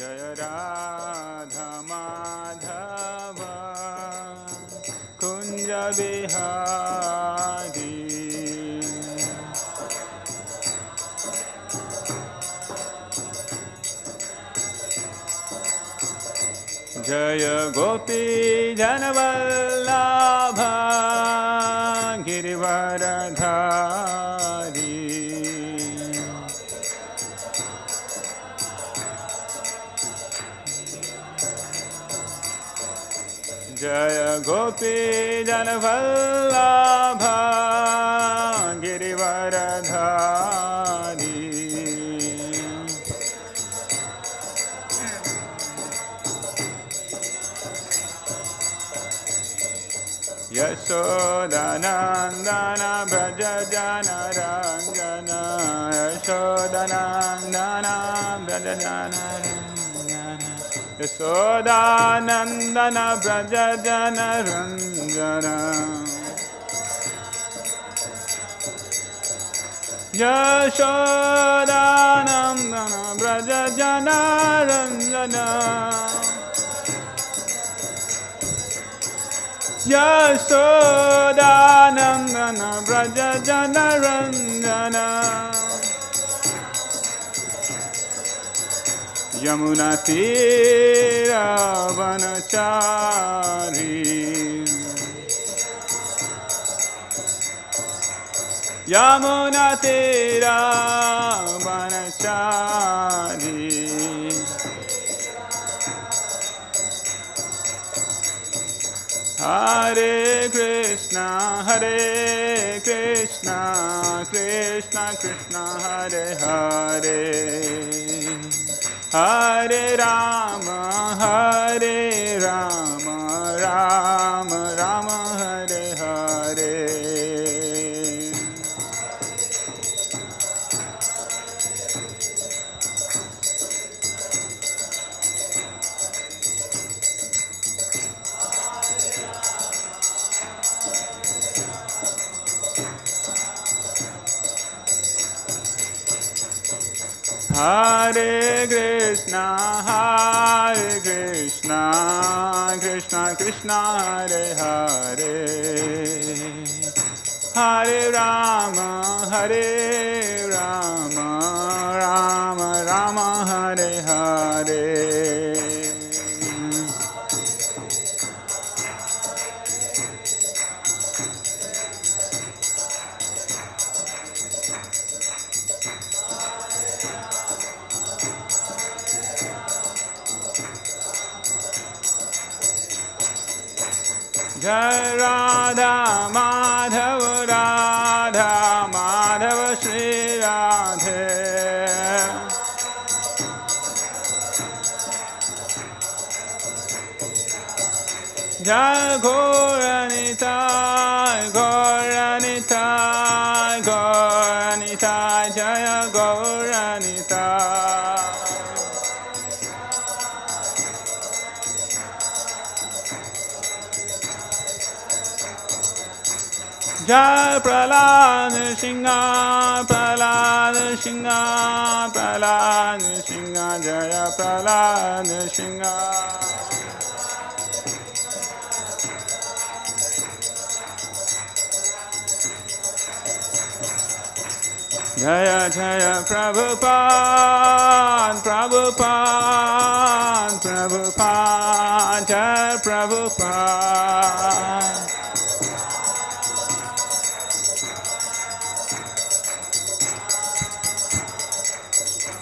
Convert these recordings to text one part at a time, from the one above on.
Jaya Radha Madhava Kunja Bihari Jaya Gopi Janavallabha Girivaradhari Jaya Gopi Janavallabha Girivaradhari Yashodanandana Braja Jana Ranjana Yashodanandana Braja Jana Ranjana Yashodanandana Braja Jana Ranjana Yashodanandana Braja Jana Ranjana Yashodanandana Braja Jana Ranjana Yamunā tira vanachari Yamunā tira vanachari Hare Krishna, Krishna Krishna, Hare Hare Hare Rama, Rama Rama, Hare Hare Hare Krishna, Krishna Krishna, Hare Hare Hare Rama, Rama Rama, Hare Hare Jai Radha Madhava Radha Madhava Shri Radhe Jai Gauranitai Jaya Gauranitai Jai Prahlad Singha, Jaya Prahlad Singha. Jaya Jaya Prabhupada, Jaya Prabhupada.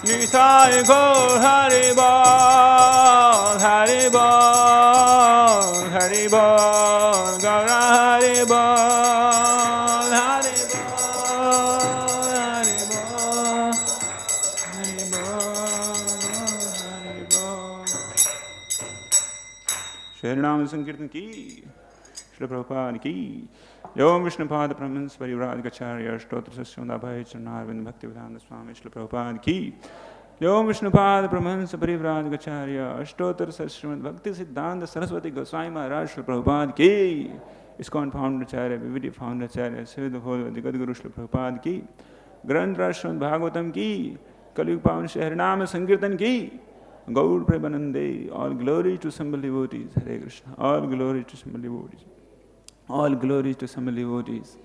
Nitai Gaur Hari Bol, Hari Bol, Hari Bol, Gaura Hari Bol, Hari Bol, Hari Bol, Hari Bol, Hari Bol. Synonyms Sankirtan ki, Srila Prabhupada ki. Om Vishnupāda Brahmans Parīvrādhikacārya Ashtotra Sasyondabhaya Charnarvind Bhaktivedanta Swami Srila Prabhupada ki. Om Vishnupāda Brahmans Parīvrādhikacārya Ashtotra Srimad Bhakti Siddhanta Saraswati Goswami Maharaj Srila Prabhupada ki. ISKCON Founder Acharya, VVD Founder Acharya, Siddha Bhodvati Gadguru Srila Prabhupada ki. Granth Srimad Bhagavatam ki. Kaliyug Pavan Shri Harinama Sankirtan ki. Gaur Premanande. All glory to simple devotees. Hare Krishna. All glory to simple devotees. All glory to simple devotees.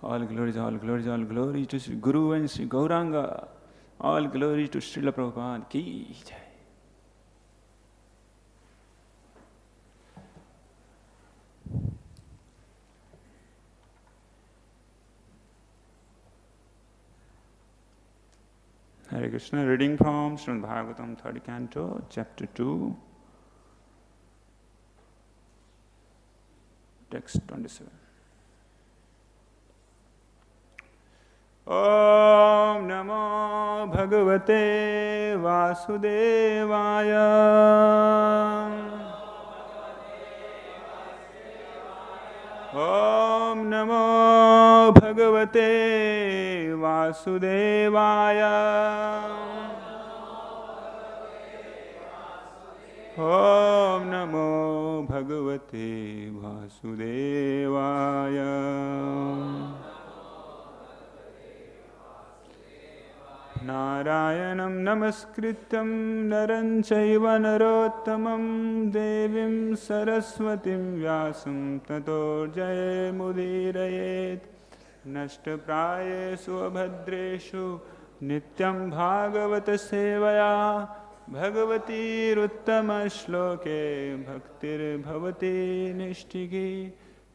All glories, all glories, all glory to Sri Guru and Sri Gauranga. All glory to Srila Prabhupada ki jai. Hare Krishna. Reading from Srimad Bhagavatam, 3rd Canto, Chapter 2, Text 27. Om Namo Bhagavate Vasudevaya. Om Namo Bhagavate Vasudevaya. Om Namo Bhagavate Vasudevaya. Narayanam Namaskritam Naran Chaiva Narottamam Devim Saraswatim Vyasam Tato Jayamudhirayet Nashtaprayesu Abhadreshu Nityam Bhagavata Sevaya Bhagavati Ruttama Shloke Bhaktir Bhavati Nishtiki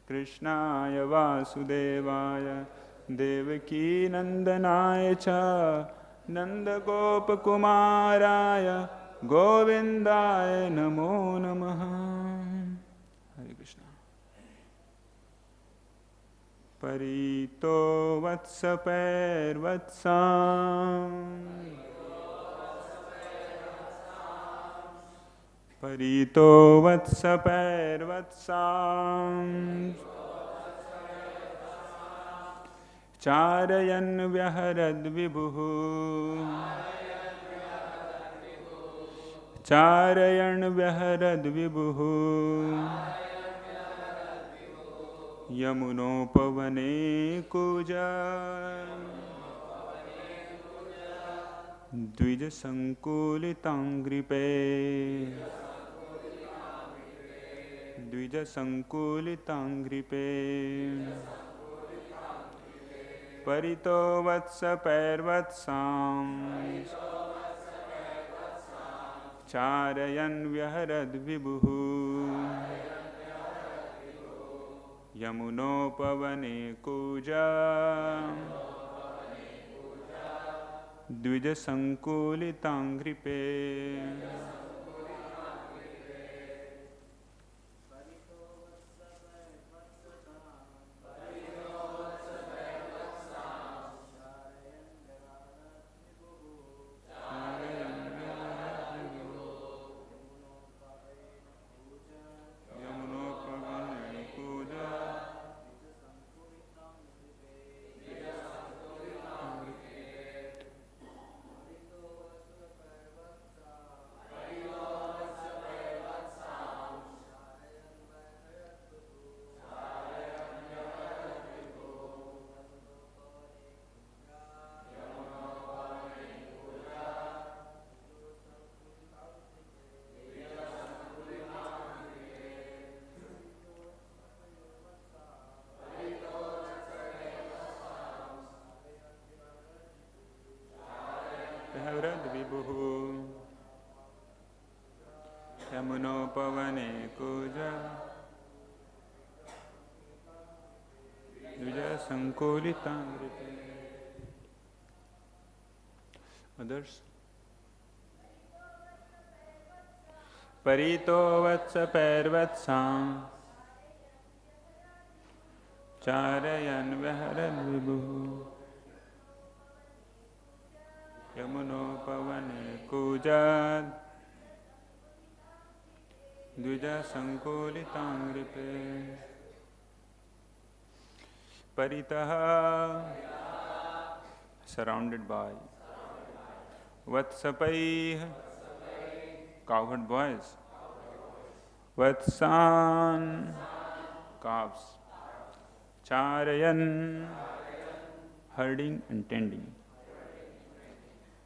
Krishnaya Vasudevaya Devaki Nandanaya Cha Nanda Gopa Kumaraya Govindaya Namo Namaha. Hare Krishna. Parīto vatsapair vatsān. Parīto vatsapair vatsān. Cārayan vyaharad vibhuḥ. Cārayan vyaharad vibhuḥ. Yamunopavane kūjad. Dvija-saṅkulitāṅghripe. Dvija-saṅkulitāṅghripe. Parīto vatsapair vatsāṁś. Cārayan vyaharad vibhuḥ. Yamunopavane kūjat. Dvija-saṅkulitāṅghripe. vyaharad vibhuḥ. Yamunopavane kūjat. dvija-saṅkulitāṅghripe. Others? Parīto vatsapair vatsān. Cārayan vyaharad vibhuḥ. Yamunopavane kūjat. dvija-saṅkulitāṅghripe. Parītaḥ, surrounded by. Vatsapaiḥ, cowherd boys. Vatsān, calves. Cārayan, herding and tending.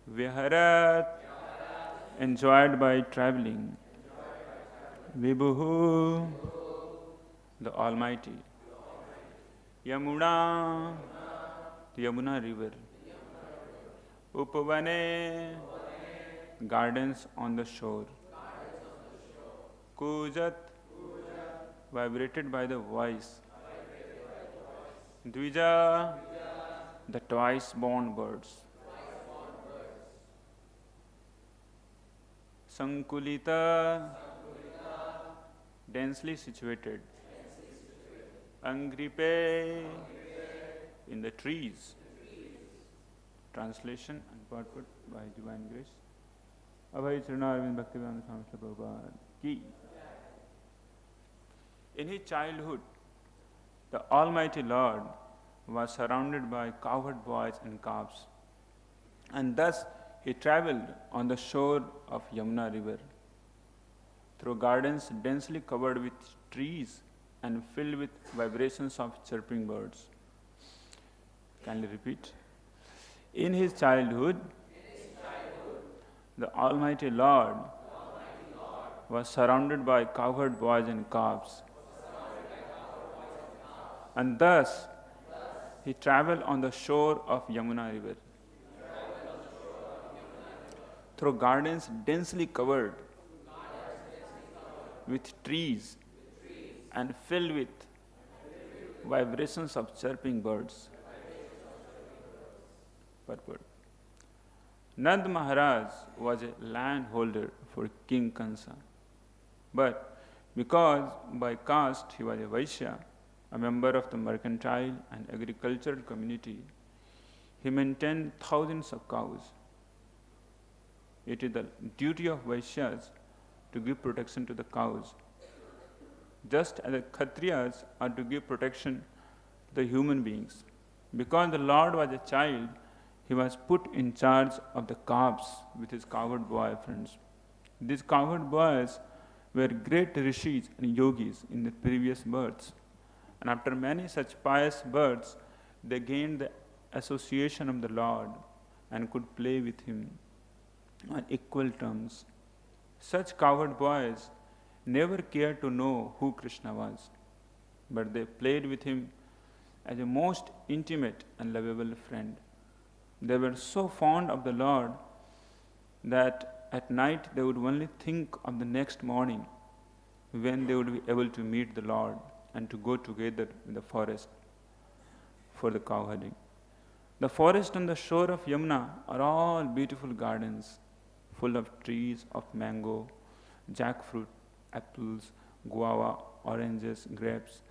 Vyaharat, enjoyed by traveling. Vibhuḥ, the Almighty. Yamunā, the Yamunā river. Upavane, gardens on the shore. Kūjat, vibrated by the voice. Dvija, the twice-born birds. Saṅkulita, densely situated. Aṅghripe, in the trees. Translation and purport by Divine Grace. Abhay Charanarvind Bhaktivedanta Swami Prabhupada ki. In his childhood, the Almighty Lord was surrounded by cowherd boys and calves, and thus he travelled on the shore of Yamunā river, through gardens densely covered with trees and filled with vibrations of chirping birds. Kindly repeat. In his childhood, the Almighty Lord was surrounded by cowherd boys and calves, and thus he travelled on the shore of Yamunā river, through gardens densely covered with trees and filled with vibrations of chirping birds. Purport. Nanda Mahārāja was a landholder for King Kaṁsa, but because by caste he was a Vaishya, a member of the mercantile and agricultural community, he maintained thousands of cows. It is the duty of Vaishyas to give protection to the cows, just as the Kshatriyas are to give protection to the human beings. Because the Lord was a child, he was put in charge of the calves with his cowherd boy friends. These cowherd boys were great rishis and yogis in their previous births, and after many such pious births, they gained the association of the Lord and could play with him on equal terms. Such cowherd boys never cared to know who Krishna was, but they played with him as a most intimate and lovable friend. They were so fond of the Lord that at night they would only think of the next morning when they would be able to meet the Lord and to go together in the forest for the cowherding. The forest on the shore of Yamunā are all beautiful gardens full of trees of mango, jackfruit, apples, guava, oranges, grapes,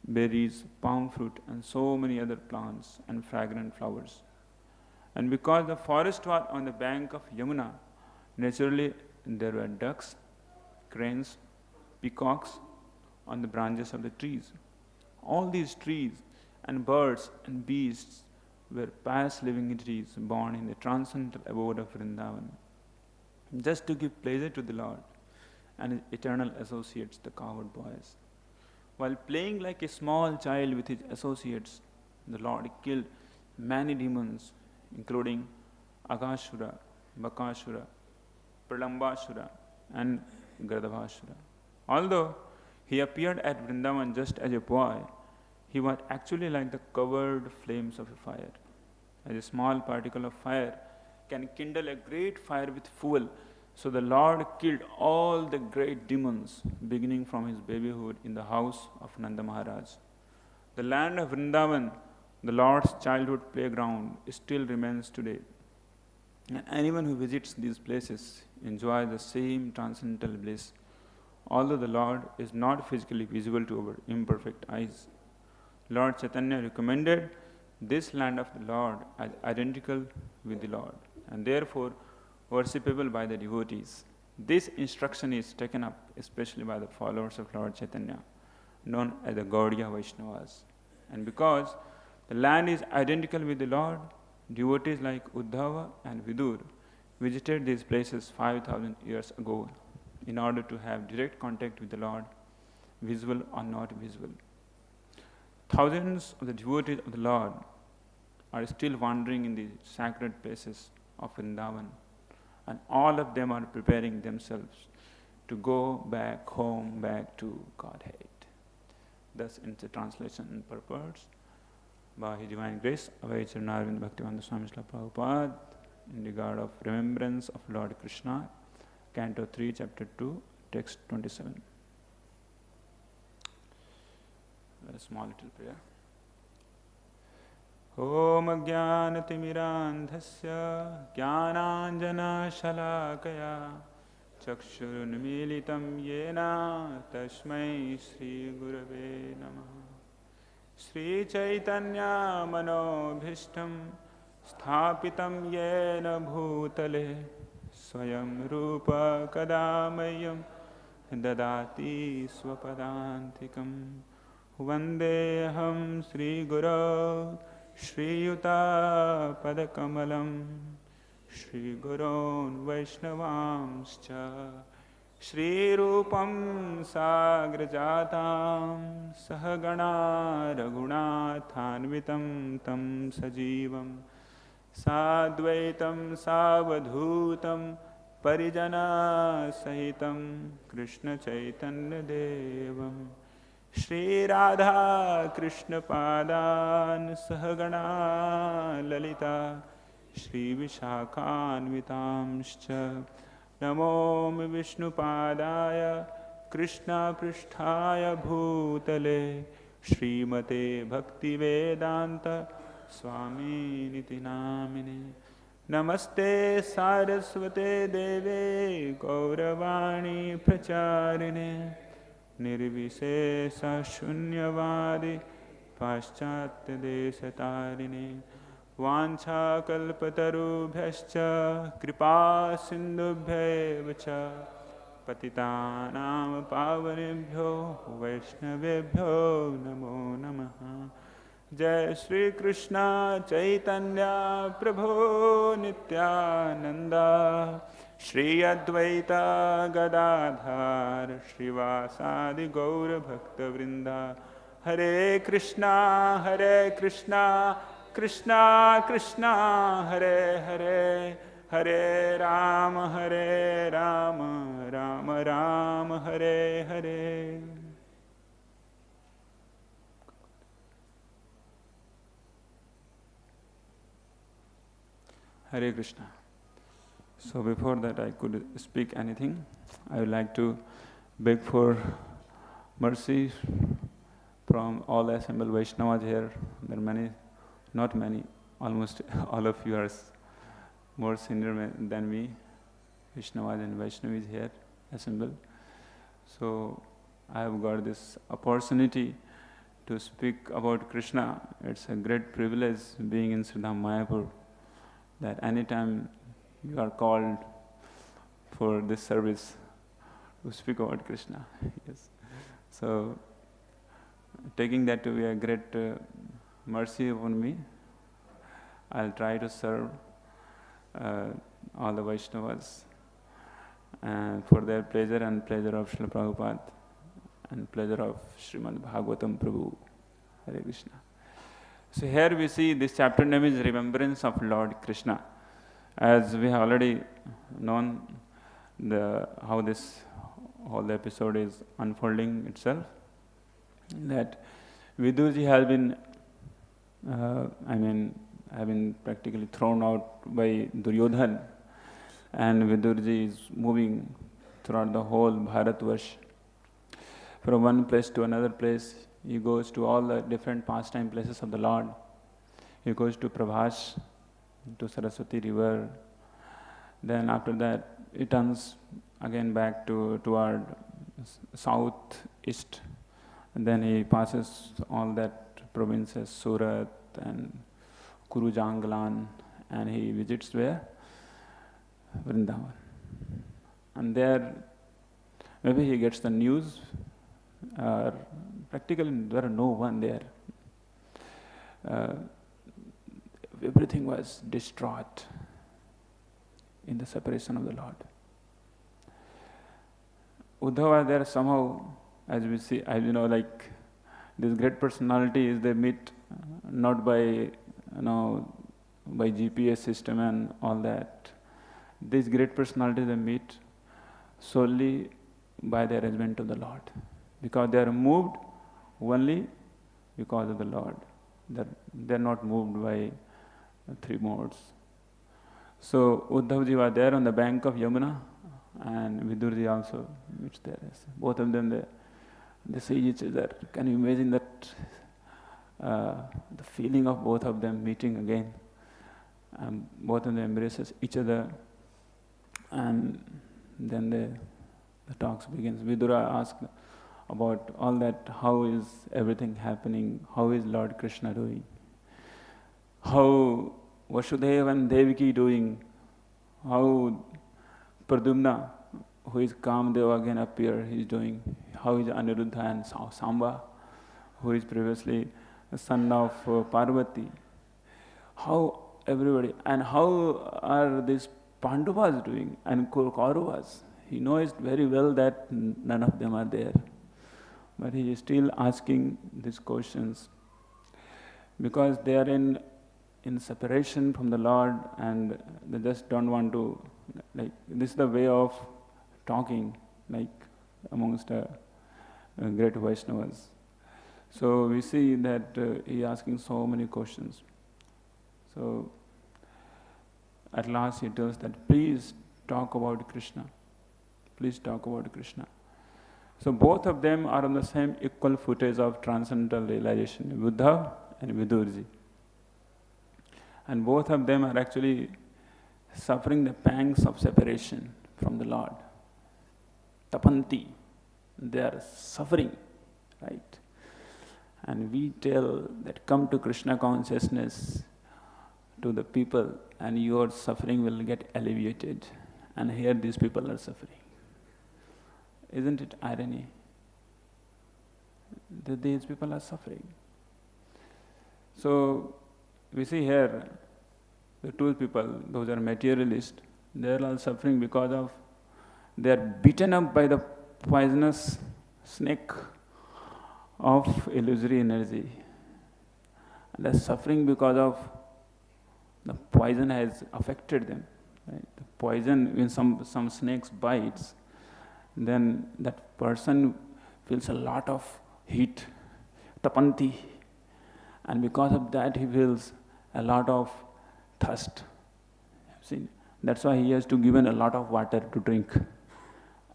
berries, palm fruit, and so many other plants and fragrant flowers. And because the forest was on the bank of Yamunā, naturally there were ducks, cranes, peacocks on the branches of the trees. All these trees and birds and beasts were pious living entities born in the transcendental abode of Vrindavan, just to give pleasure to the Lord and his eternal associates, the cowherd boys. While playing like a small child with his associates, the Lord killed many demons, including Agashura, Bakashura, Pralambasura, and Gardabhashura. Although he appeared at Vrindavan just as a boy, he was actually like the covered flames of a fire. As a small particle of fire can kindle a great fire with fuel, so the Lord killed all the great demons, beginning from his babyhood in the house of Nanda Mahārāja. The land of Vrindavan, the Lord's childhood playground, still remains today. And anyone who visits these places enjoys the same transcendental bliss, although the Lord is not physically visible to our imperfect eyes. Lord Chaitanya recommended this land of the Lord as identical with the Lord, and therefore worshipable by the devotees. This instruction is taken up especially by the followers of Lord Chaitanya, known as the Gaudiya Vaishnavas. And because the land is identical with the Lord, devotees like Uddhava and Vidur visited these places 5,000 years ago in order to have direct contact with the Lord, visible or not visible. Thousands of the devotees of the Lord are still wandering in the sacred places of Vrindavan, And all of them are preparing themselves to go back home, back to Godhead. Thus, in the translation and purports, by His Divine Grace, Avai Charanarvind Bhaktivedanta Swami Srila Prabhupada, in regard of remembrance of Lord Krishna, Canto 3, Chapter 2, Text 27. A small little prayer. Om Ajnanatimidandhasya Jnananjana Shalakaya Chakshurunmilitam Yena Tasmai Shri Gurave Namaha. Shri Chaitanya Manobhishtam Sthapitam Yena Bhutale Swayam Rupa Kadamayam Dadati Swapadantikam Vandeham Shri Guru Shri Yuta Padakamalam Shri Gurun Vaishnavamscha Shri Rupam Sagrajatam Sahagana Raghunathanvitam Tam Sajivam Sadvaitam Savadhutam Parijana Sahitam Krishna Chaitanya Devam Shri Radha Krishna Padan Sahagana Lalita Shri Vishakhanvitamscha Namo Vishnu Padaya Krishna Pristhaya Bhutale Srimate Bhakti Vedanta Swami Niti Namine Namaste Saraswate Deve Gauravani Pracharine Nirvishesha Shunyavadi Paschatya Deshatarine Vancha kalpatarubhyascha kripa sindubhyev cha patitanam pavanebhyo vaishnavebhyo namo namaha. Jai Shri Krishna Chaitanya Prabhu Nityananda Shri Advaita Gadadhar Shrivasadi Gaura Bhakta Vrinda. Hare Krishna Krishna Krishna Hare Hare Hare Rama Rama Rama Hare Hare. Hare Krishna. So before that I could speak anything, I would like to beg for mercy from all assembled Vaishnavas here. There are many, not many, almost all of you are more senior than me, Vaishnavas and Vaishnavis here assembled. So I have got this opportunity to speak about Krishna. It's a great privilege being in Sridham Mayapur, that anytime you are called for this service to speak about Krishna. Yes. So taking that to be a great mercy upon me, I'll try to serve all the Vaishnavas for their pleasure and pleasure of Srila Prabhupada and pleasure of Srimad Bhagavatam Prabhu. Hare Krishna. So here we see this chapter name is Remembrance of Lord Krishna. As we have already known how this whole episode is unfolding itself, that Vidurji has been have been practically thrown out by Duryodhan, and Vidurji is moving throughout the whole Bharatvarsh. From one place to another place, he goes to all the different pastime places of the Lord. He goes to Prabhas, to Saraswati river. Then after that, he turns again back toward southeast. And then he passes all that provinces, Surat and Kurujanglan, and he visits where? Vrindavan. And there, maybe he gets the news, practically there are no one there. Everything was distraught in the separation of the Lord. Uddhava there somehow, as we see, as you know, like this great personalities, they meet not by by GPS system and all that. these great personalities they meet solely by the arrangement of the Lord, because they are moved only because of the Lord. They are not moved by three modes. So Uddhavji was there on the bank of Yamunā, and Vidurji also meets there. Both of them, they see each other. Can you imagine that? The feeling of both of them meeting again. Both of them embraces each other, and then the talks begins. Vidura asks about all that. How is everything happening? How is Lord Krishna doing? How Vasudeva and Devaki doing? How Pradyumna, who is Kamdeva again appear, he is doing? How is Aniruddha and Samba, who is previously the son of Parvati? How everybody, and how are these Pandavas doing, and Kauravas? He knows very well that none of them are there, but he is still asking these questions because they are in separation from the Lord, and they just don't want to, like, this is the way of talking, like amongst great Vaishnavas. So we see that he is asking so many questions. So at last he tells that, please talk about Krishna. Please talk about Krishna. So both of them are on the same equal footage of transcendental realization, Buddha and Vidurji. And both of them are actually suffering the pangs of separation from the Lord. Tapanti. They are suffering, right? And we tell that come to Krishna consciousness to the people and your suffering will get alleviated. And here these people are suffering. Isn't it irony that these people are suffering? So we see here the two people, those are materialists, they are all suffering because of they are beaten up by the poisonous snake of illusory energy. And they are suffering because of the poison has affected them. Right? The poison, when some snakes bites, then that person feels a lot of heat, tapanti, and because of that he feels a lot of thirst. See, that's why he has to give a lot of water to drink,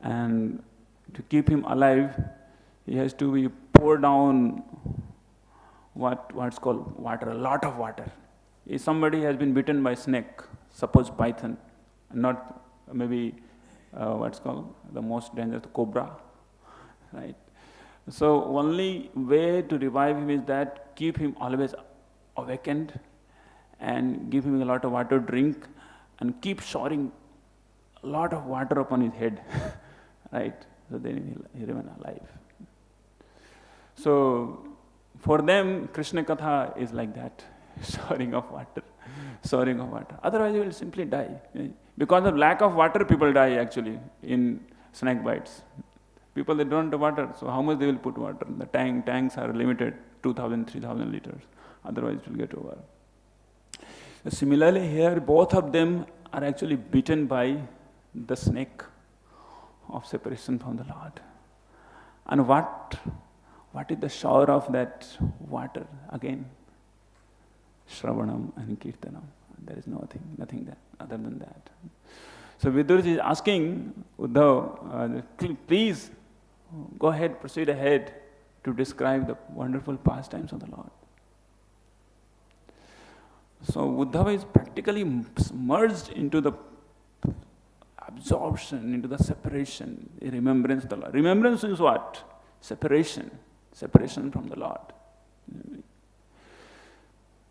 and to keep him alive, he has to be pour down what's called water, a lot of water. If somebody has been bitten by snake, suppose python, not maybe what's called the most dangerous cobra, right? So only way to revive him is that keep him always awakened and give him a lot of water to drink and keep showering a lot of water upon his head, right? So then he'll remain alive. So for them, Krishna Katha is like that, showering of water. Otherwise he will simply die. Because of lack of water, people die actually in snake bites. People, they don't have water, so how much they will put water? The tanks are limited, 2,000, 3,000 liters. Otherwise it will get over. So similarly here, both of them are actually bitten by the snake of separation from the Lord. And what is the shower of that water? Again, Shravanam and Kirtanam. There is nothing that, other than that. So Vidurji is asking Uddhav, please go ahead, proceed ahead to describe the wonderful pastimes of the Lord. So Uddhava is practically merged into the absorption, into the separation, the remembrance of the Lord. Remembrance is what? Separation from the Lord.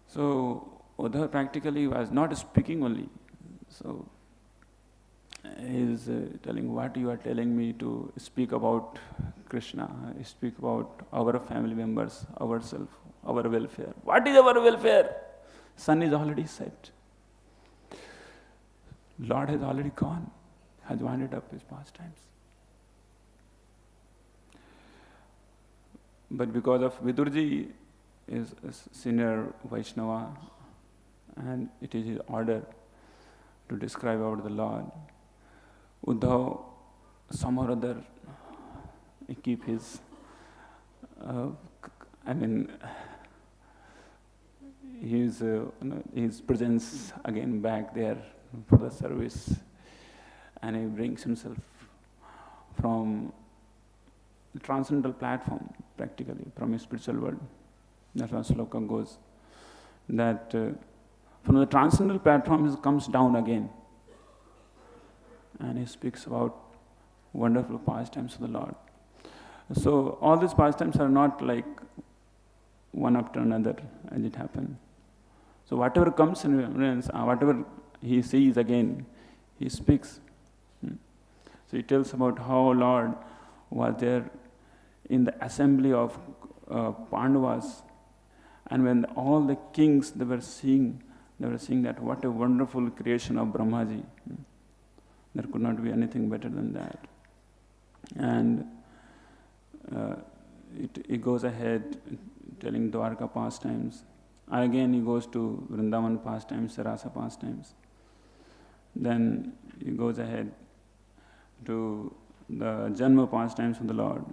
So Uddhava practically was not speaking only. So he is telling what you are telling me to speak about Krishna, speak about our family members, ourselves, our welfare. What is our welfare? Sun is already set. Lord has already gone, has wandered up his pastimes. But because of Vidurji is a senior Vaishnava, and it is his order to describe about the Lord. Uddhav, some or other, he keep his, his presence again back there for the service, and he brings himself from the transcendental platform, practically, from his spiritual world. That's how sloka goes. That from the transcendental platform he comes down again, and he speaks about wonderful pastimes of the Lord. So all these pastimes are not like one after another as it happened. So whatever comes in remembrance, whatever he sees again, he speaks. So he tells about how Lord was there in the assembly of Pandavas, and when all the kings they were seeing that what a wonderful creation of Brahmaji. There could not be anything better than that. And he goes ahead telling Dwarka pastimes. Again he goes to Vrindavan pastimes, Rasa pastimes. Then he goes ahead to the Janma pastimes of the Lord.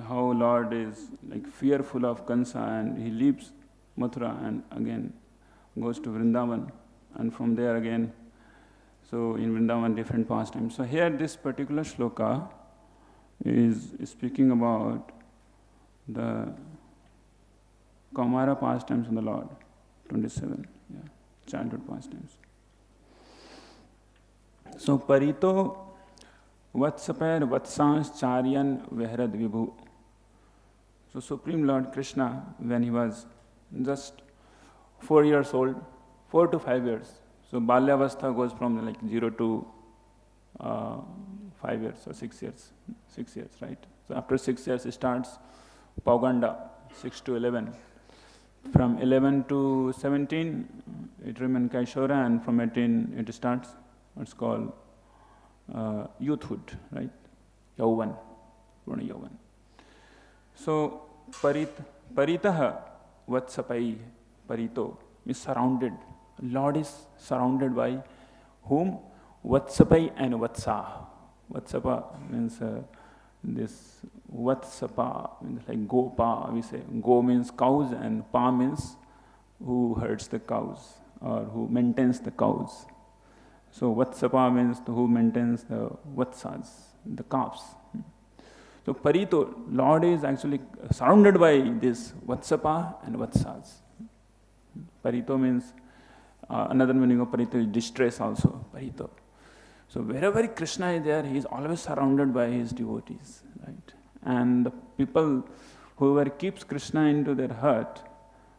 How Lord is like fearful of Kaṁsa, and he leaves Mathura and again goes to Vrindavan, and from there again, so in Vrindavan different pastimes. So here this particular shloka is speaking about the Kaumara pastimes of the Lord, 27, childhood pastimes. So parīto, vatsapair, vatsāṁś, cārayan, vyaharad, vibhuḥ. So Supreme Lord Krishna, when he was just 4 years old, 4 to 5 years. So Balyavastha goes from like 0 to 5 years or 6 years. 6 years, right? So after 6 years it starts Pauganda, 6 to 11. From 11 to 17 it remains Kaishora, and from 18 it starts what's called youthhood, right? Yauvan, Purna Yauvan. So parītaḥ, vatsapaiḥ, parīto is surrounded. Lord is surrounded by whom? Vatsapaiḥ and vatsā. Vatsapa means this vatsapa means like go pa, we say. Go means cows and pa means who herds the cows or who maintains the cows. So vatsapa means who maintains the vatsas, the calves. So parīto, Lord is actually surrounded by this vatsapa and vatsas. Parīto means, another meaning of parīto is distress also, parīto. So wherever Krishna is there, he is always surrounded by his devotees, right? And the people, whoever keeps Krishna into their heart,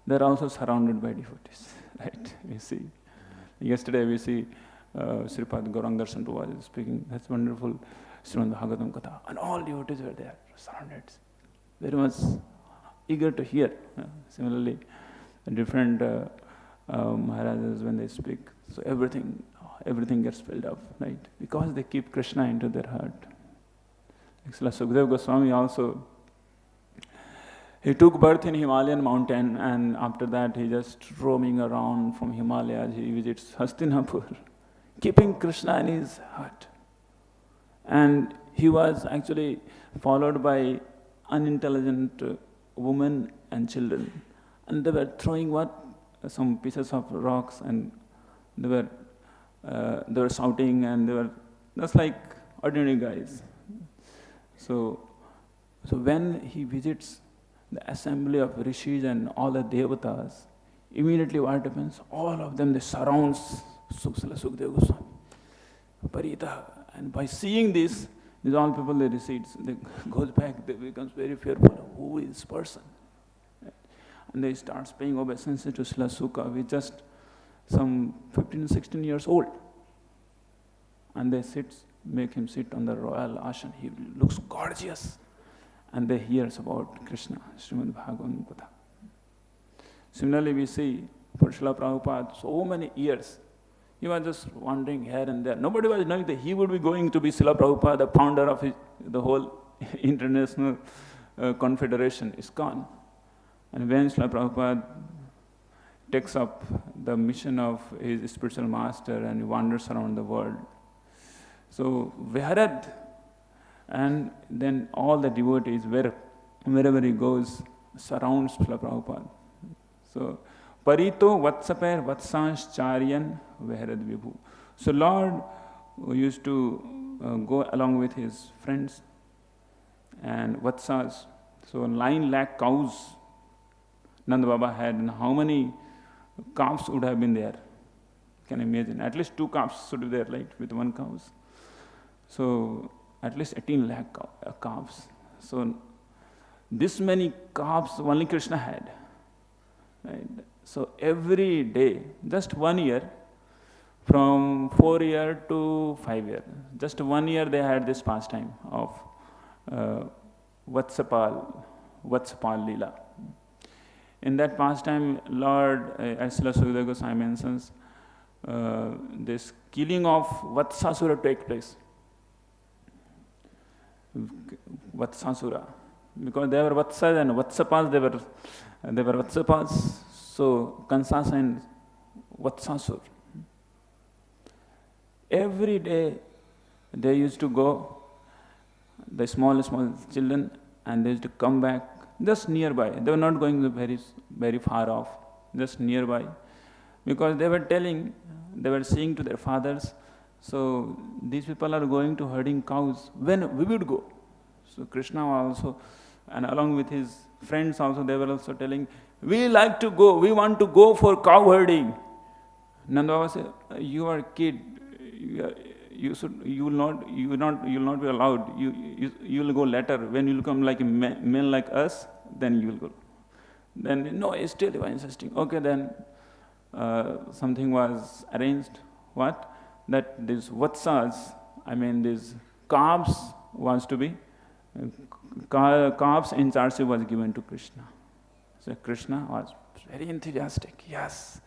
they are also surrounded by devotees, right? We see. Yesterday we see Sripad Gauranga Darshan was speaking, that's wonderful, Srimad Bhagavatam Katha, and all devotees were there, surrounded, very much eager to hear. Similarly, different Maharajas, when they speak, so everything gets filled up, right? Because they keep Krishna into their heart. Like Sukadeva Goswami also, he took birth in Himalayan mountain, and after that he just roaming around from Himalayas, he visits Hastinapur, keeping Krishna in his heart. And he was actually followed by unintelligent women and children. And they were throwing some pieces of rocks, and they were shouting, and they were just like ordinary guys. So when he visits the assembly of rishis and all the devatas, immediately what happens? All of them, they surround Sukadeva Goswami, parītaḥ. And by seeing this, these all people, they recede, they goes back, they becomes very fearful. Who is this person? Right? And they starts paying obeisance to Srila Sukha, with just some 15, 16 years old. And they make him sit on the royal ashan. He looks gorgeous. And they hears about Krishna, Srimad Bhagavatam Katha. Similarly, we see for Srila Prabhupada, so many years, he was just wandering here and there. Nobody was knowing that he would be going to be Srila Prabhupada, the founder of the whole international confederation, ISKCON. And when Srila Prabhupada takes up the mission of his spiritual master and he wanders around the world. So vyaharad, and then all the devotees, wherever he goes, surrounds Srila Prabhupada. So parīto, vatsapair, vatsāṁś, cārayan, vyaharad, vibhuḥ. So Lord used to go along with his friends and vatsas. So 9 lakh cows Nanda Baba had, and how many calves would have been there? Can you imagine? At least 2 calves should be there, right, with 1 cows. So at least 18 lakh calves. So this many calves only Krishna had. Right? So every day, just 1 year, from 4 years to 5 years, just 1 year they had this pastime of vatsapal lila. In that pastime, Lord, as Srila Sukadeva Goswami mentions, this killing of Vatsasura take place. Vatsasura, because they were Vatsas and Vatsapas, they were Vatsapas. So Kaṁsa and Vatsasur. Every day they used to go, the small children, and they used to come back just nearby. They were not going very far off, just nearby, because they were saying to their fathers, so these people are going to herding cows, when we would go. So Krishna also, and along with his friends also, they were also telling, we like to go, we want to go for cow herding. Nanda Baba said, you are a kid, you will not be allowed. You will go later. When you will come like a men like us, then you will go. Then no, still they were insisting. Okay, then something was arranged. What? That these vatsas, these calves was to be calves in charge was given to Krishna. So Krishna was very enthusiastic. Yes,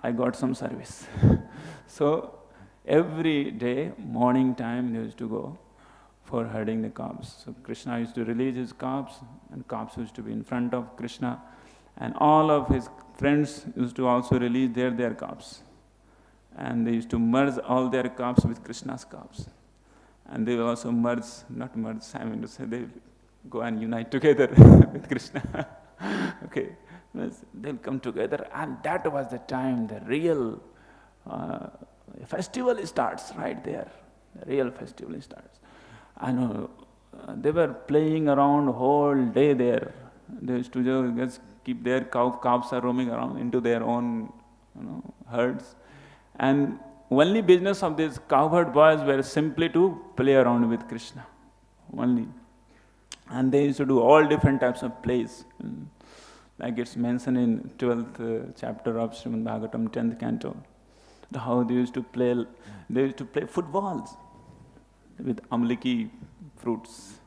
I got some service. So every day, morning time, they used to go for herding the calves. So Krishna used to release his calves, and calves used to be in front of Krishna. And all of his friends used to also release their calves. And they used to merge all their calves with Krishna's calves. And they will also merge, not merge, to say they will go and unite together with Krishna. Okay, they'll come together, and that was the time the real festival starts right there. The real festival starts. And they were playing around whole day there. They used to just keep their calves are roaming around into their own herds. And only business of these cowherd boys were simply to play around with Krishna. Only. And they used to do all different types of plays. Like it's mentioned in 12th chapter of Srimad Bhagavatam, 10th canto. How they used to play footballs with amliki fruits.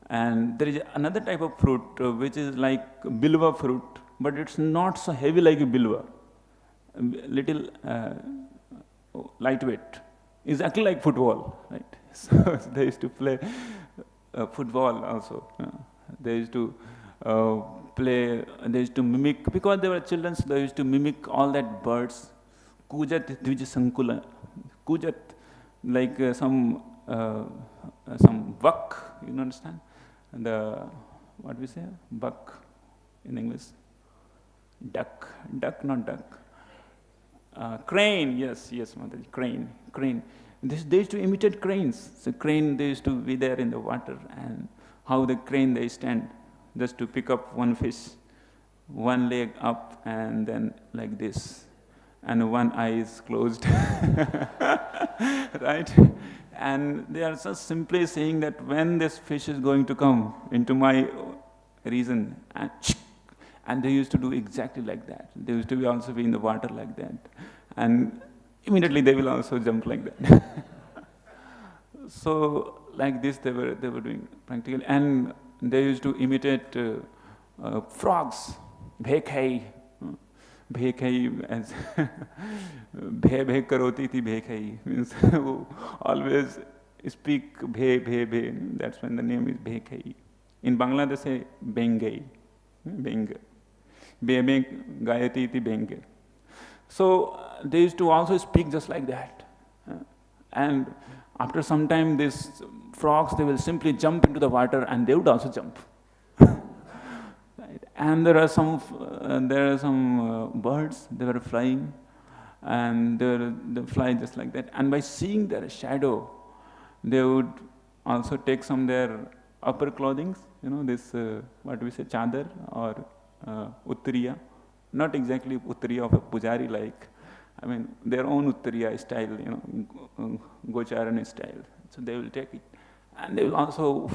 And there is another type of fruit which is like bilva fruit, but it's not so heavy like a bilva. Little lightweight. Exactly like football, right? So they used to play football also. They used to they used to mimic, because they were children, so they used to mimic all that birds. Kūjat, dvija-saṅkulitāṅghripe. Kūjat, like some buck, you understand? What we say? Buck in English. Duck, not duck. Crane, yes, Mataji, crane. They used to imitate cranes. So crane, they used to be there in the water, and how the crane they stand just to pick up one fish, one leg up, and then like this, and one eye is closed, right? And they are just simply saying that when this fish is going to come into my region, and they used to do exactly like that. They used to also be in the water like that, and immediately they will also jump like that. So like this they were doing practically, and they used to imitate frogs. Bhekhai as bhe karoti thi bhekhai, means who always speak bhe. That's when the name is Bhekhai. In Bangla they say Bengai. Bebe Gayati iti Benge. So they used to also speak just like that. And after some time, these frogs, they will simply jump into the water and they would also jump. Right? And there are some birds, they were flying, and they fly just like that. And by seeing their shadow, they would also take some their upper clothing, this, what we say, chadar or uttariya. Not exactly uttariya of a pujari like, their own uttariya style, gocharan style. So they will take it. And they will also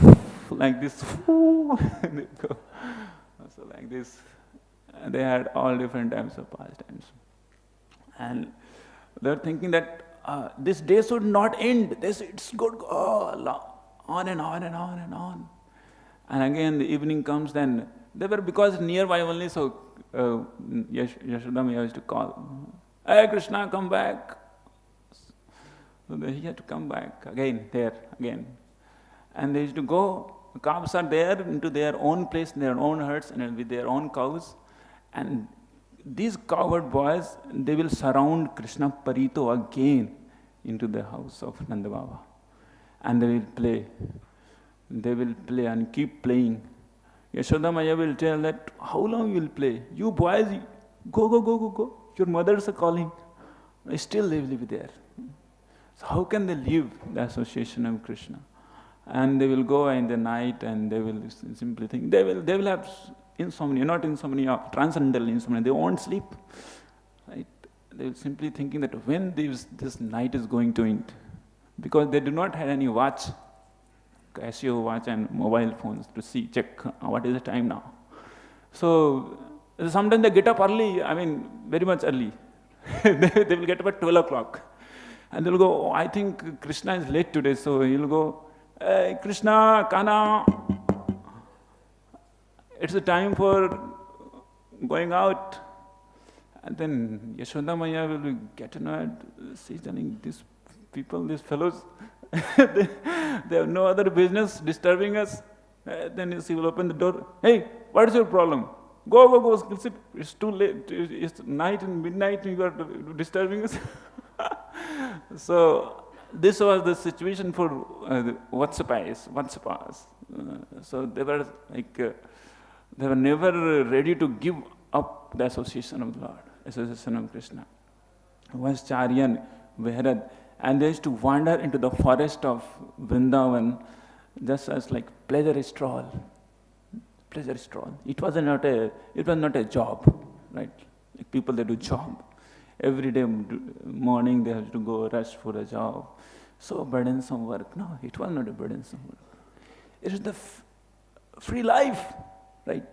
like this, they go. Also like this. They had all different types of pastimes. And they're thinking that this day should not end. It's good, on and on and on and on. And again, the evening comes, then they were, because nearby only, so Yashoda used to call, "Hey Krishna, come back." So he had to come back again, there, again. And they used to go, the calves are there into their own place, their own herds, and with their own cows. And these cowherd boys, they will surround Krishna parīto again into the house of Nanda Baba. And they will play. They will play and keep playing. Yashoda Maya will tell that, how long you will play? You boys, go. Your mothers are calling. Still they will be there. So how can they leave the association of Krishna? And they will go in the night and they will simply think, they will have insomnia, not insomnia, transcendental insomnia. They won't sleep. Right? They will simply thinking that when this night is going to end, because they do not have any watch, Casio watch and mobile phones to check what is the time now. So sometimes they get up early, very much early. They will get up at 12 o'clock. And they will go, I think Krishna is late today, so he will go, "Hey Krishna, Kana, it's the time for going out." And then Yashoda Maya will get annoyed. She's telling these people, these fellows, they have no other business disturbing us. Then she will open the door. "Hey, what is your problem? Go, it's too late. It's night and midnight and you are disturbing us." So this was the situation for the vatsapas. So they were they were never ready to give up the association of the Lord, association of Krishna. It was cārayan, vyaharad, and they used to wander into the forest of Vrindavan just as like pleasure stroll. It was not a job, right? Like people, they do job. Every day morning they have to go rush for a job. So burdensome work. No, it was not a burdensome work. It is the free life, right?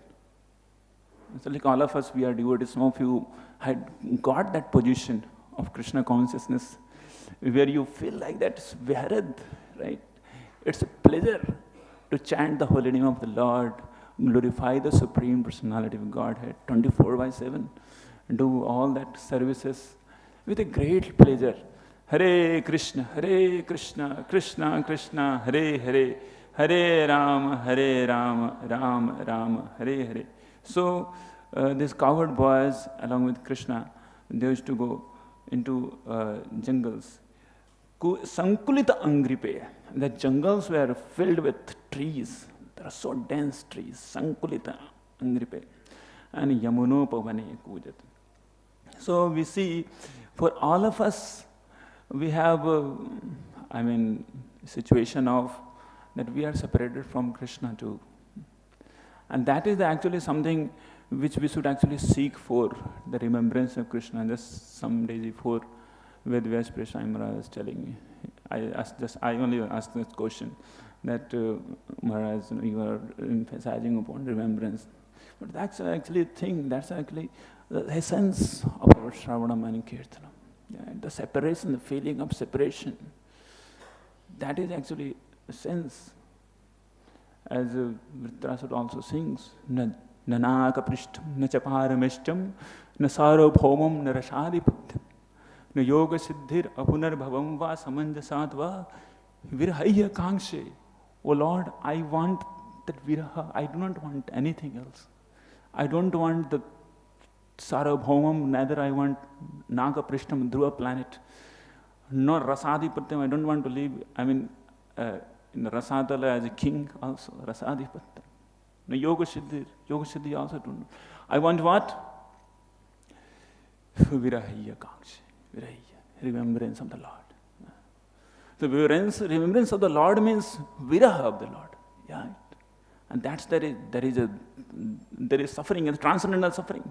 So like all of us, we are devotees. Some of you had got that position of Krishna consciousness where you feel like that it's vyaharad, right? It's a pleasure to chant the holy name of the Lord, glorify the Supreme Personality of Godhead 24/7, do all that services with a great pleasure. Hare Krishna, Krishna Krishna, Hare Hare, Hare Rama, Rama Rama, Hare Hare. So these cowherd boys, along with Krishna, they used to go into jungles. Saṅkulita aṅghripe. The jungles were filled with trees. There are so dense trees. Saṅkulita aṅghripe. And yamunopavane, kūjat. So we see, for all of us, we have situation of that we are separated from Krishna too. And that is actually something which we should actually seek for, the remembrance of Krishna. Just some days before, Ved Vyas Maharaj was telling me, I only asked this question, that Maharaj, you are emphasizing upon remembrance. But that's actually a thing, that's actually the essence of our Shravanam and Kirtanam. Yeah, the separation, the feeling of separation, that is actually a sense. As Vritrasura also sings, Nanaka prishtam, na chaparamishtam, na sarabhomam, na rashadiputtam, na yoga siddhir apunar bhavam va samanjasat va virahya kaṅshe. Oh Lord, I want that viraha. I do not want anything else. I don't want the Sarabhaumam, neither I want Nagaprishtam, Dhruva planet, nor Rasadhipatyam, I don't want to live, in Rasadala as a king also, Rasadhipatyam. No Yoga Siddhi also don't. I want what? Virahya Kaṁsa, Virahya, remembrance of the Lord. So remembrance of the Lord means viraha of the Lord. Yeah. And there is suffering, and transcendental suffering.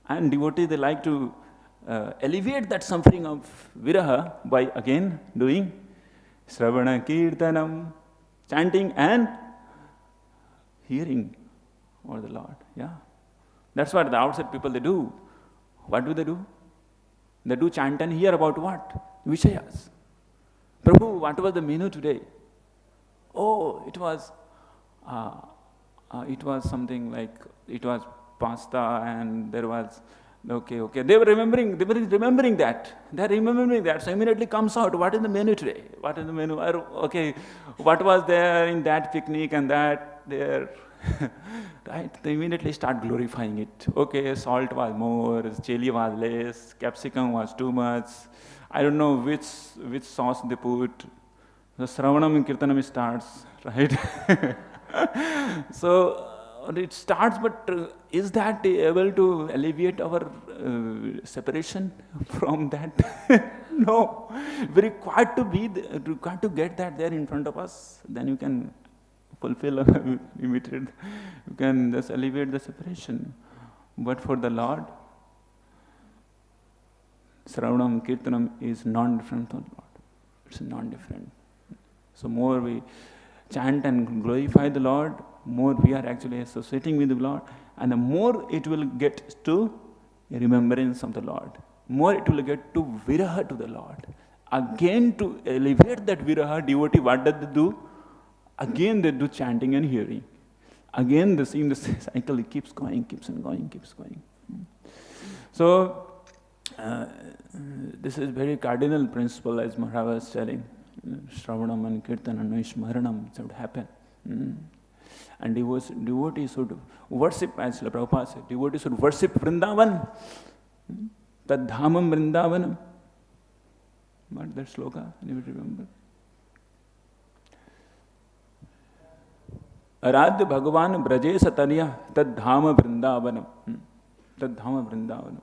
And devotees, they like to alleviate that suffering of viraha by again doing Sravana Kirtanam, chanting and hearing for the Lord. Yeah. That's what the outside people they do. What do? They do chant and hear about what? Vishayas. Prabhu, what was the menu today? Oh, it was something like, it was pasta and there was, okay. They were remembering that. They are remembering that. So immediately comes out, what is the menu today? What is the menu? Okay, what was there in that picnic and that there? Right? They immediately start glorifying it. Okay, salt was more, chili was less, capsicum was too much. I don't know which sauce they put. The Sravanam and Kirtanam starts, right? So it starts, but is that able to alleviate our separation from that? No. We required to get that there in front of us. Then you can fulfill you can just alleviate the separation. But for the Lord, Sravanam, Kirtanam is non-different from the Lord. It's non-different. So more we chant and glorify the Lord, more we are actually associating with the Lord, and the more it will get to remembrance of the Lord. More it will get to viraha to the Lord. Again, to elevate that viraha, devotee, what does they do? Again they do chanting and hearing. Again the same cycle, it keeps going. So this is very cardinal principle, as Mahārāja was telling. Shravanam and Kirtanam, Smaranam should happen. And devotees should worship, as Prabhupada said, devotees should worship Vrindavan. Tad dhamam Vrindavanam. What that sloka? Anybody remember? Aradhya Bhagavan Braje Satanya Tad Dhama Vrindavanam. Tad Dhama Vrindavanam.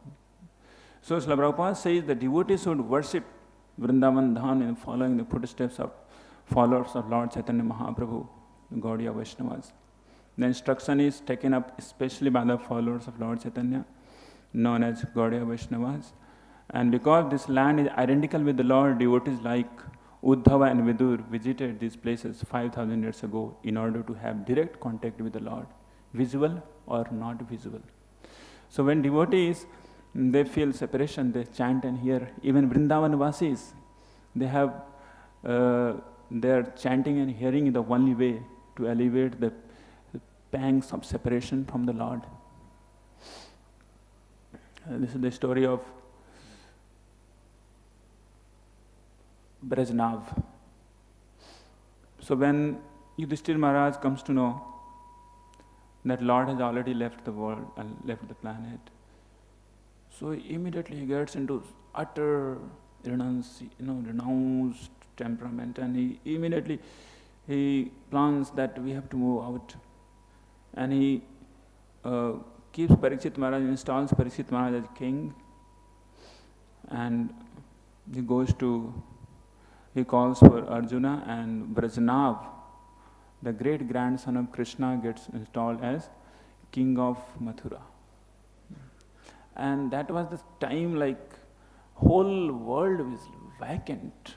So Srila Prabhupada says the devotees should worship Vrindavan Dham in following the footsteps of followers of Lord Chaitanya Mahaprabhu, the Gaudiya Vaishnavas. The instruction is taken up especially by the followers of Lord Chaitanya, known as Gaudiya Vaishnavas. And because this land is identical with the Lord, devotees like Uddhava and Vidur visited these places 5,000 years ago in order to have direct contact with the Lord, visible or not visible. So when devotees, they feel separation, they chant and hear. Even Vrindavan Vasis, they have their chanting and hearing in the only way to alleviate the pangs of separation from the Lord. This is the story of Brajnav. So when Yudhishthira Maharaj comes to know that Lord has already left the world and left the planet, so immediately he gets into utter renounced temperament, and he plans that we have to move out. And he keeps Parikshit Maharaj, installs Parikshit Maharaj as king, and he calls for Arjuna, and Brajnav, the great grandson of Krishna, gets installed as king of Mathura. And that was the time like whole world was vacant,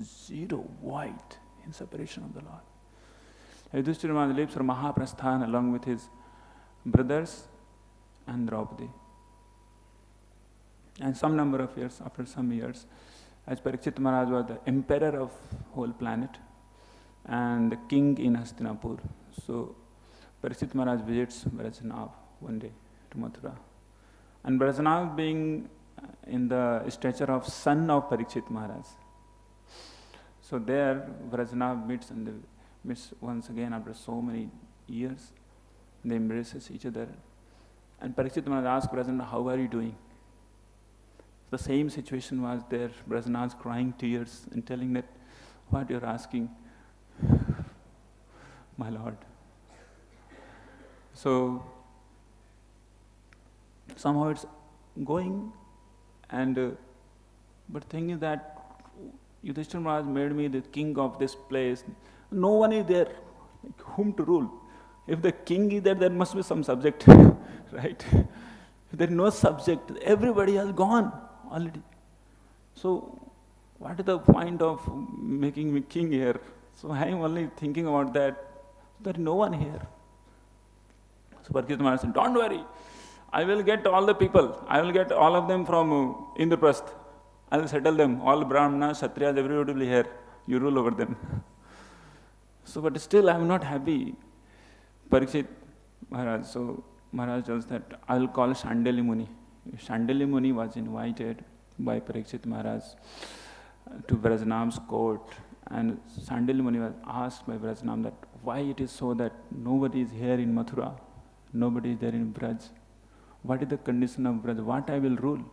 zero, void in separation of the Lord. Yudhishthira Maharaj lives for Mahaprasthan along with his brothers and Draupadi. And some number of years, after some years, as Parikshit Maharaj was the emperor of whole planet and the king in Hastinapur. So Parikshit Maharaj visits Brajnav one day to Mathura. And Brajnav being in the stature of son of Parikshit Maharaj. So there Brajnav meets once again after so many years. They embraces each other. And Parikshit Maharaj asked Brajana, how are you doing? The same situation was there. Brajana was crying tears and telling that, what you're asking, my Lord. So, somehow it's going, and but thing is that Yudhishthira Maharaj made me the king of this place. No one is there, like whom to rule. If the king is there must be some subject, right? If there is no subject, everybody has gone already. So, what is the point of making me king here? So I am only thinking about that. There is no one here. So Parikshit Maharaj said, don't worry. I will get all the people. I will get all of them from Indraprastha. I will settle them. All Brahmanas, Kshatriyas, everybody will be here. You rule over them. So, but still I am not happy. Parikshit Maharaj, so Maharaj tells that I will call Shandali Muni. Shandali Muni was invited by Parikshit Maharaj to Brajnam's court, and Shandali Muni was asked by Brajnam that why it is so that nobody is here in Mathura, nobody is there in Braj. What is the condition of Braj? What I will rule?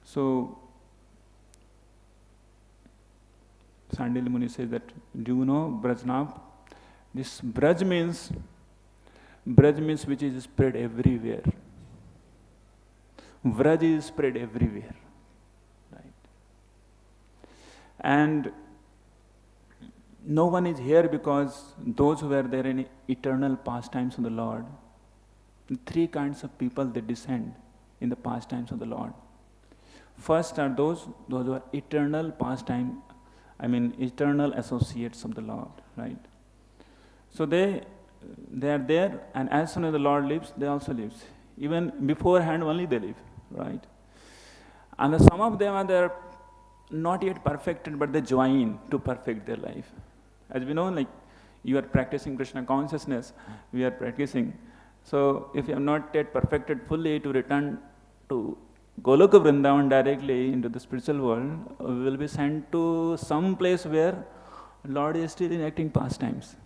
So Shandali Muni says that, do you know, Brajnam, this Braj means which is spread everywhere. Vraj is spread everywhere, right? And no one is here because those who were there in eternal pastimes of the Lord, three kinds of people they descend in the pastimes of the Lord. First are those who are eternal pastime, eternal associates of the Lord, right? So they are there, and as soon as the Lord lives, they also live. Even beforehand only they live, right? And some of them are not yet perfected, but they join to perfect their life. As we know, like you are practicing Krishna consciousness, we are practicing. So if you have not yet perfected fully to return to Goloka Vrindavan directly into the spiritual world, we will be sent to some place where Lord is still enacting pastimes,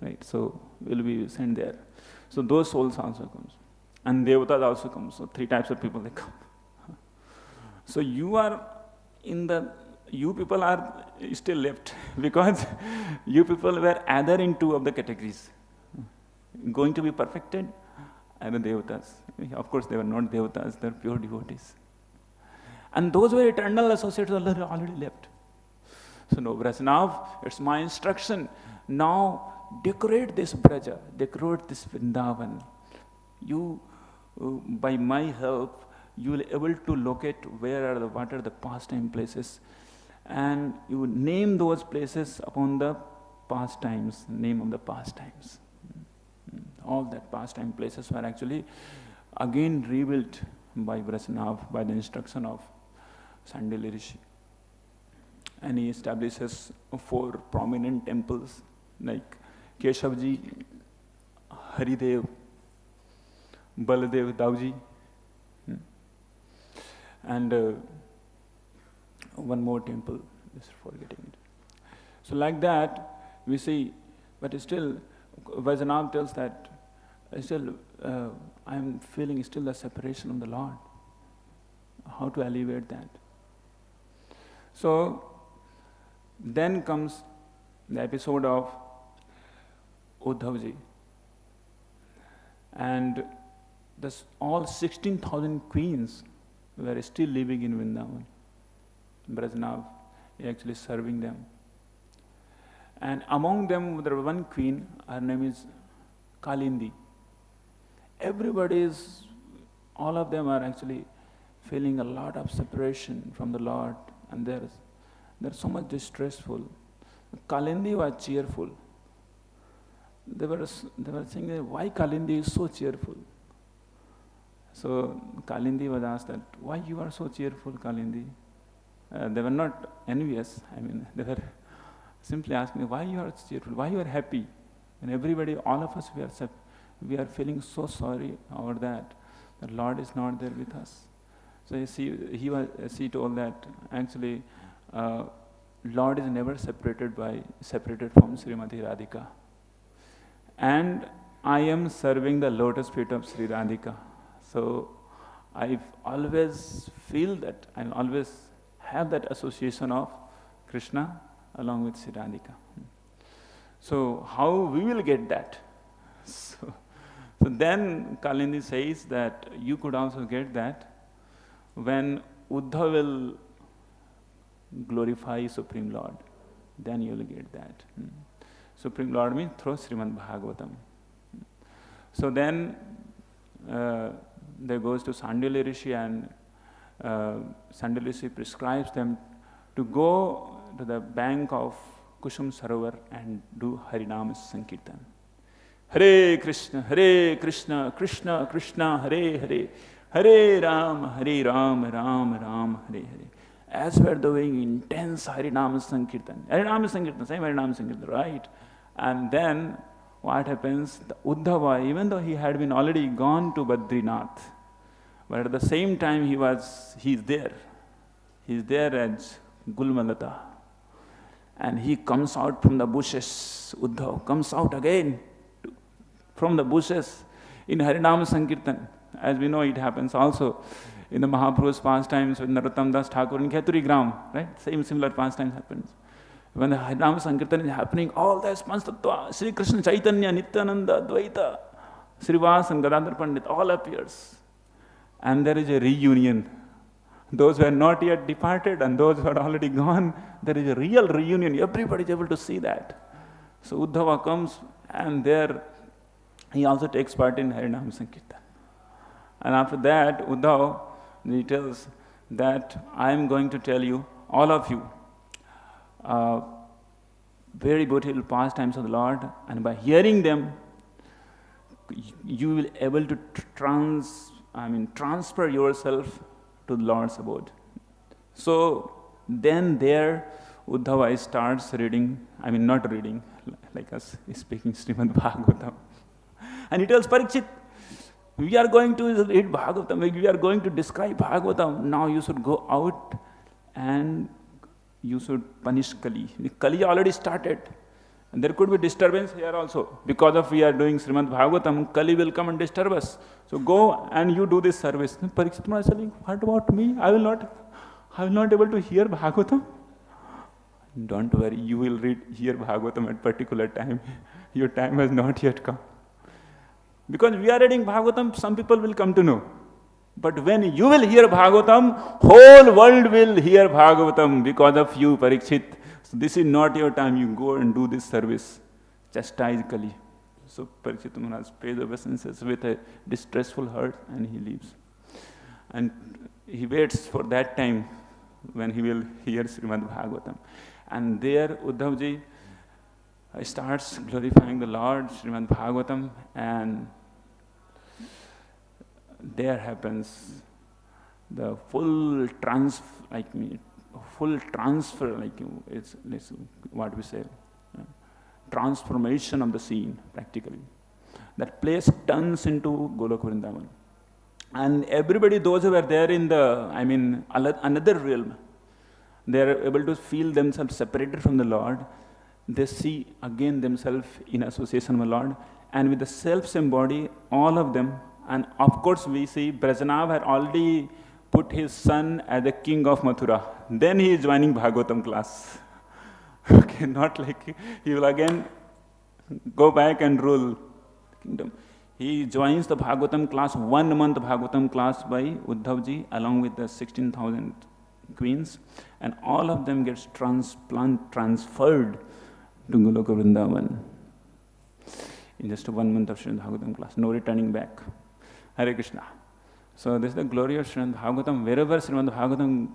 right? So we will be sent there. So those souls also comes. And devatas also come. So three types of people they come. So you people are still left because you people were either in two of the categories. Going to be perfected and the devatas. Of course they were not devatas, they were pure devotees. And those were eternal associates already left. So no, Brajnav, it's my instruction. Now decorate this Braja, decorate this Vrindavan. You, by my help, you will be able to locate what are the pastime places, and you name those places upon the pastimes, name of the pastimes. All that pastime places were actually again rebuilt by Brajnav by the instruction of Sandali Rishi. And he establishes 4 prominent temples like Keshavji, Haridev, Baladev Dauji, and one more temple, just forgetting it. So like that, we see, but still, Vajanav tells that, still, I am feeling still the separation from the Lord. How to alleviate that? So, then comes the episode of Uddhavji. And all 16,000 queens were still living in Vrindavan. Brajnav actually serving them. And among them, there was one queen, her name is Kalindi. All of them are actually feeling a lot of separation from the Lord, and they're so much distressful. Kalindi was cheerful. They were saying, why Kalindi is so cheerful? So Kalindi was asked that, why you are so cheerful, Kalindi? They were not envious. They were simply asking, why you are cheerful? Why you are happy? And everybody, all of us, we are feeling so sorry over that. The Lord is not there with us. So you see, she told that actually, Lord is never separated from Srimati Radhika. And I am serving the lotus feet of Sri Radhika. So I always feel that, I always have that association of Krishna along with Sri Radhika. So how we will get that? So then Kalindi says that you could also get that when Uddhava will glorify Supreme Lord, then you will get that. Supreme Lord means through Srimad Bhagavatam. So then they goes to Sandilya Rishi, and Sandilya Rishi prescribes them to go to the bank of Kusum Sarovar and do Harinam Sankirtan. Hare Krishna, Krishna Krishna, Hare Hare, Hare Ram, Ram Ram, Hare Hare. As we are doing intense Harinam Sankirtan, same Harinam Sankirtan, right? And then what happens? The Uddhava, even though he had been already gone to Badrinath, but at the same time he's there. He's there as Gulmalata. And he comes out from the bushes. Uddhava comes out again from the bushes in Harinam Sankirtan. As we know, it happens also in the Mahaprabhu's pastimes with Narottam Das Thakur in Kheturi Gram, right? Similar pastimes happens. When the Harinam Sankirtan is happening, all the Panchtattva, Sri Krishna Chaitanya, Nityananda, Advaita, Srivas and Gadadhar Pandit, all appears. And there is a reunion. Those who are not yet departed and those who are already gone, there is a real reunion. Everybody is able to see that. So Uddhava comes, and there he also takes part in Harinam Sankirtan. And after that, Uddhava, he tells that I am going to tell you, all of you, very beautiful pastimes of the Lord, and by hearing them, you will be able to transfer yourself to the Lord's abode. So then there, Uddhava starts reading, not reading, like us, speaking Srimad Bhagavatam. And he tells Parikshit, we are going to read Bhagavatam, we are going to describe Bhagavatam. Now you should go out and you should punish Kali. The Kali already started. And there could be disturbance here also. Because of we are doing Srimad Bhagavatam, Kali will come and disturb us. So go and you do this service. Parikshit Maharaj is saying, what about me? I will not able to hear Bhagavatam. Don't worry, you will hear Bhagavatam at particular time. Your time has not yet come. Because we are reading Bhagavatam, some people will come to know. But when you will hear Bhagavatam, whole world will hear Bhagavatam because of you, Parikshit. So this is not your time. You go and do this service. Chastise Kali. So Parikshit Maharaj pays obeisances with a distressful heart, and he leaves. And he waits for that time when he will hear Srimad Bhagavatam. And there Uddhavji starts glorifying the Lord, Srimad Bhagavatam, and there happens the full transfer, it's what we say, transformation of the scene, practically. That place turns into Golok Vrindavan. And everybody, those who were there in the, another realm, they are able to feel themselves separated from the Lord. They see again themselves in association with the Lord. And with the self-same body, all of them, and of course we see Brajanav had already put his son as the king of Mathura. Then he is joining Bhagavatam class. Okay, not like he will again go back and rule the kingdom. He joins the Bhagavatam class, 1 month Bhagavatam class by Uddhavji along with the 16,000 queens, and all of them gets transferred to Goloka Vrindavan in just 1 month of Srimad Bhagavatam class, no returning back. Hare Krishna. So this is the glory of Srimad Bhagavatam. Wherever Srimad Bhagavatam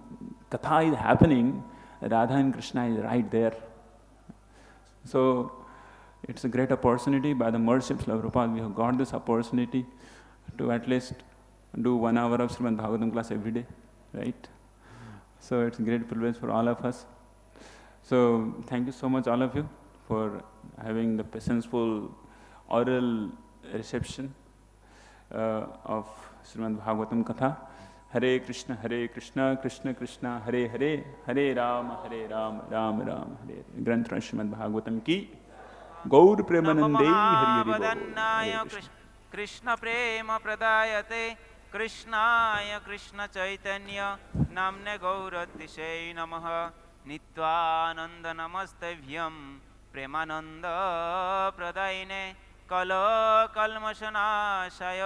Katha is happening, Radha and Krishna is right there. So it's a great opportunity. By the mercy of Prabhupada, we have got this opportunity to at least do 1 hour of Srimad Bhagavatam class every day, right? So it's a great privilege for all of us. So thank you so much, all of you, for having the patientful oral reception of Srimad Bhagavatam Katha. Hare Krishna, Krishna Krishna, Hare Hare, Hare Rama, Rama Rama, Hare Hare. Granth Srimad Bhagavatam ki गौर प्रेमानंदे हरि हरि बोल। नमः कृष्ण प्रेम प्रदायते कृष्णाय कृष्ण चैतन्य नाम्ने गौरतिशे नमः नित्यानंद नमस्तेभ्यं प्रेमानंद प्रदायिने कल कल्मषनाशाय